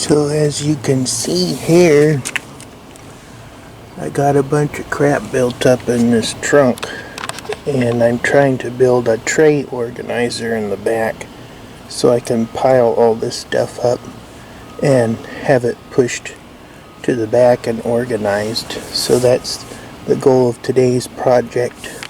So as you can see here, I got a bunch of crap built up in this trunk, and I'm trying to build a tray organizer in the back so I can pile all this stuff up and have it pushed to the back and organized. So that's the goal of today's project.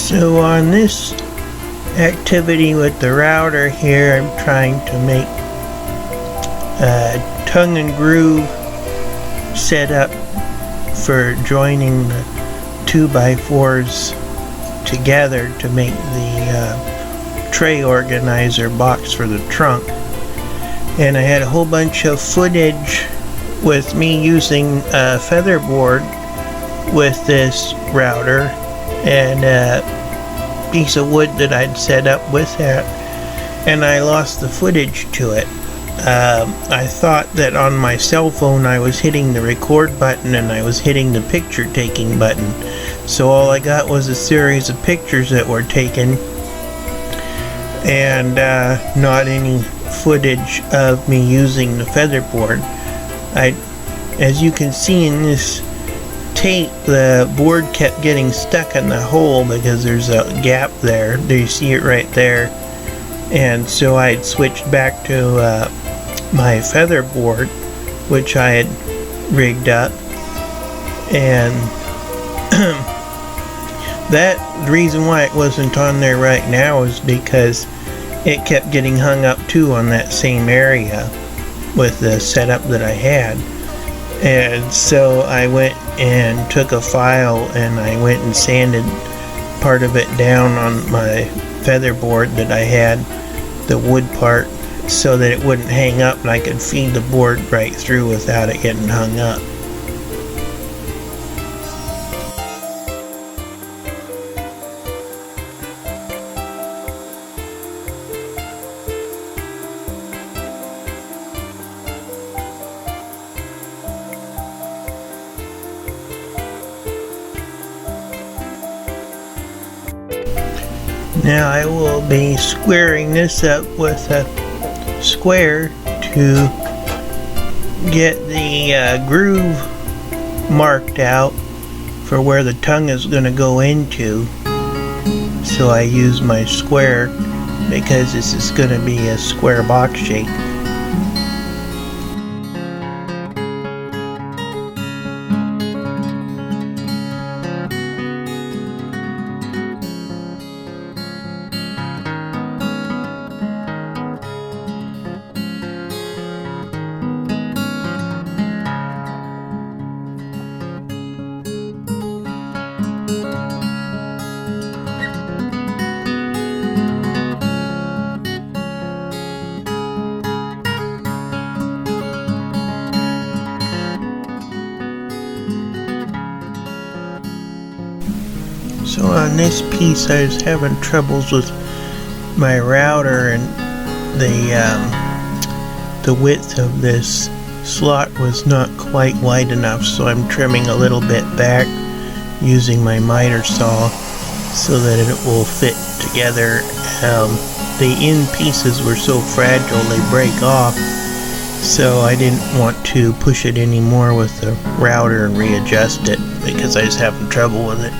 So on this activity with the router here, I'm trying to make a tongue and groove setup for joining the 2x4s together to make the tray organizer box for the trunk. And I had a whole bunch of footage with me using a featherboard with this router and a piece of wood that I'd set up with that, and I lost the footage to it. I thought that on my cell phone I was hitting the record button and I was hitting the picture taking button, so all I got was a series of pictures that were taken and not any footage of me using the featherboard. As you can see in this tape, the board kept getting stuck in the hole because there's a gap there. Do you see it right there? And so I had switched back to my featherboard, which I had rigged up, and the reason why it wasn't on there right now is because it kept getting hung up too on that same area with the setup that I had. And so I went and took a file and I went and sanded part of it down on my featherboard that I had, the wood part, so that it wouldn't hang up and I could feed the board right through without it getting hung up. Now I will be squaring this up with a square to get the groove marked out for where the tongue is going to go into. So I use my square because this is going to be a square box shape. So on this piece I was having troubles with my router, and the width of this slot was not quite wide enough, so I'm trimming a little bit back using my miter saw so that it will fit together. The end pieces were so fragile they break off, so I didn't want to push it anymore with the router and readjust it because I was having trouble with it.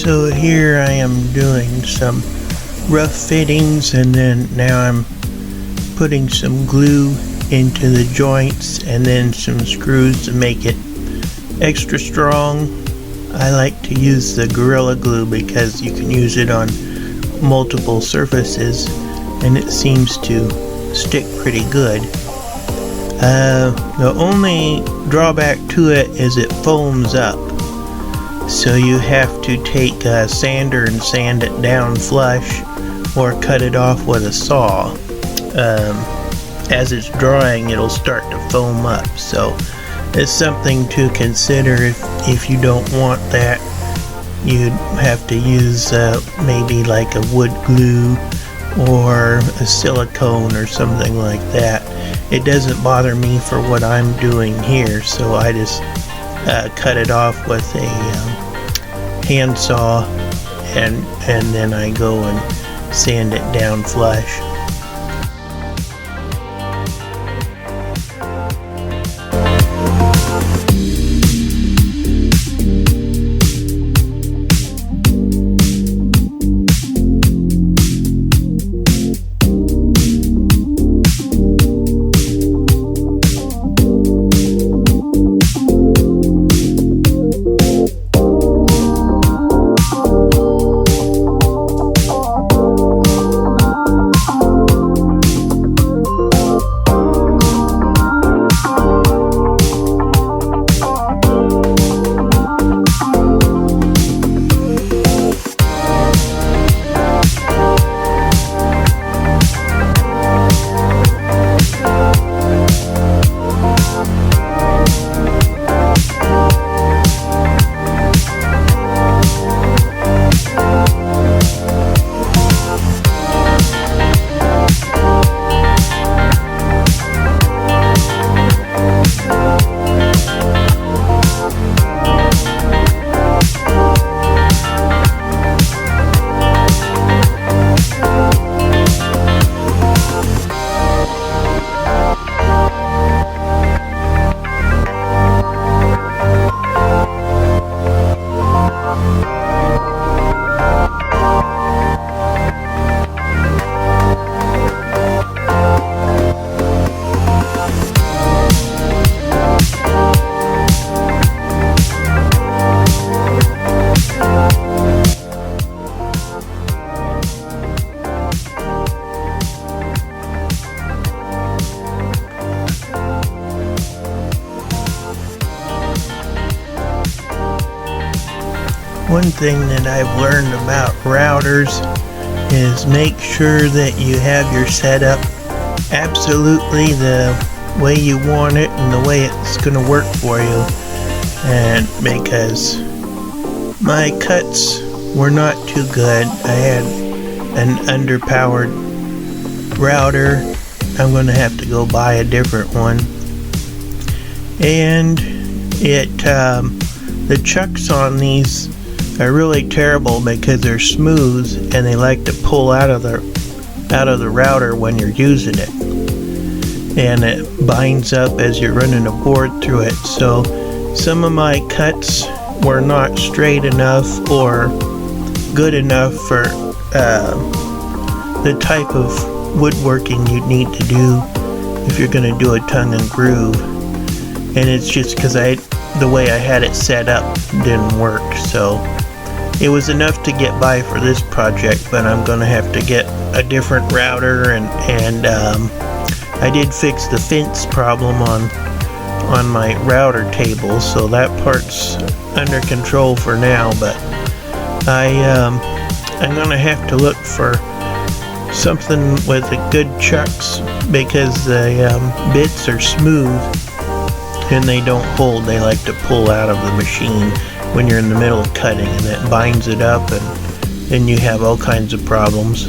So here I am doing some rough fittings, and then now I'm putting some glue into the joints and then some screws to make it extra strong. I like to use the Gorilla Glue because you can use it on multiple surfaces and it seems to stick pretty good. The only drawback to it is it foams up, so you have to take a sander and sand it down flush or cut it off with a saw. As it's drying, it'll start to foam up, so it's something to consider. If you don't want that, you'd have to use maybe like a wood glue or a silicone or something like that. It doesn't bother me for what I'm doing here, so I just cut it off with a handsaw, and then I go and sand it down flush. One thing that I've learned about routers is make sure that you have your setup absolutely the way you want it and the way it's going to work for you. And because my cuts were not too good, I had an underpowered router. I'm going to have to go buy a different one. And the chucks on these are really terrible because they're smooth and they like to pull out of the router when you're using it, and it binds up as you're running a board through it. So some of my cuts were not straight enough or good enough for the type of woodworking you need to do if you're going to do a tongue and groove. And it's just because the way I had it set up didn't work. So it was enough to get by for this project, but I'm going to have to get a different router, and I did fix the fence problem on my router table, so that part's under control for now. But I'm going to have to look for something with a good chucks because the bits are smooth and they don't hold. They like to pull out of the machine when you're in the middle of cutting, and it binds it up, and then you have all kinds of problems.